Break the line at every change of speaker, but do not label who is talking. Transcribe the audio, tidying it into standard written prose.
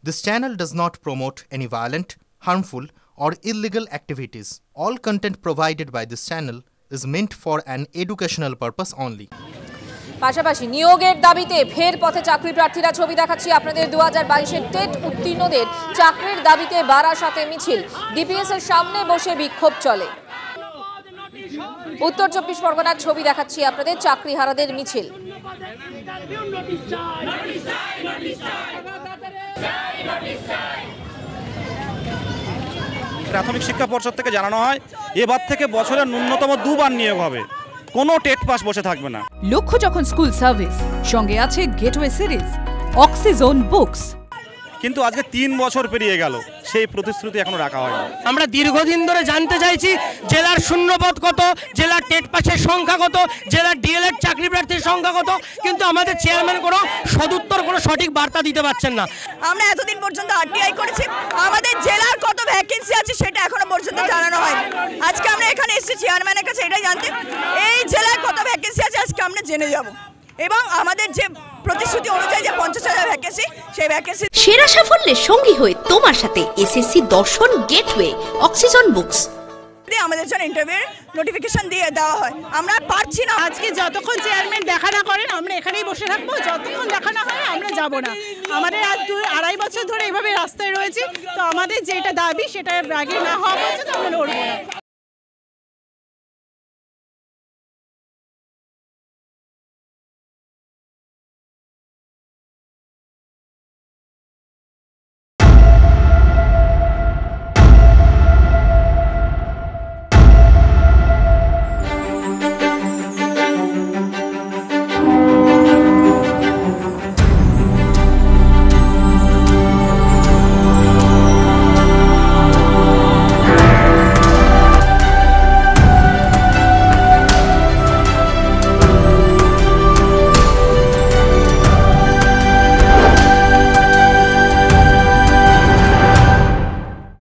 This channel does not promote any violent, harmful, or illegal activities. All content provided by this channel is meant for an educational purpose only.
পাশাপাশি নিয়োগের দাবিতে ফের পথে চাকরি প্রার্থীরা ছবি দেখাচ্ছি আপনাদের 2022-এর টেট উত্তীর্ণদের চাকরির দাবিতে বারাসাতে মিছিল ডিপিএস এর সামনে বসে বিক্ষোভ চলে উত্তর 24 পরগনার ছবি দেখাচ্ছি আপনাদের চাকরিহারাদের মিছিল
প্রাথমিক শিক্ষা পর্ষদ থেকে জানানো হয় এবার থেকে বছরে ন্যূনতম 2 বার নিয়োগ হবে কোনো টেট পাস বসে থাকবে না
লক্ষ্য যখন স্কুল সার্ভিস সঙ্গে আছে গেটওয়ে সিরিজ অক্সিজোন বুকস
কিন্তু আজকে 3 বছর পেরিয়ে গেল সেই প্রতিশ্রুতি এখনো রাখা হয়নি
আমরা দীর্ঘদিন ধরে জানতে চাইছি জেলার শূন্যপদ কত জেলার টেট পাসের সংখ্যা কত জেলার ডিএলএড চাকরি প্রার্থীর সংখ্যা কত কিন্তু আমাদের চেয়ারম্যান কোনো সদুত্তর কোনো সঠিক বার্তা দিতে পারছেন না
আমরা এতদিন পর্যন্ত আরটিআই করেছি আমাদের জেলার কত ভ্যাকেন্সি আছে সেটা এখনো পর্যন্ত জানানো হয়নি আজকে আমরা এখানে এসেছি চেয়ারম্যানের কাছে এটা জানতে এই জেলার কত ভ্যাকেন্সি আছে আজকে আমরা জেনে যাব এবং আমাদের যে প্রতিশ্রুতি অনুযায়ী যে 50,000 ভ্যাকেন্সি সেই ভ্যাকেন্সি
সেরা সাফল্যের সঙ্গী হয়ে তোমার সাথে এসএসসি দর্শন গেটওয়ে অক্সিজন বুকস
আমাদের জন্য ইন্টারভিউ নোটিফিকেশন দিয়ে দেওয়া হয় আমরা পারছি না
আজকে যতক্ষণ চেয়ারম্যান দেখা না করেন আমরা এখানেই বসে থাকবো যতক্ষণ দেখা না হয় আমরা যাব না আমাদের আজ 2-2.5 বছর ধরে এইভাবে রাস্তায় রয়েছে তো আমাদের যেটা দাবি সেটা আগে না হওয়া পর্যন্ত আমরা লড়বো না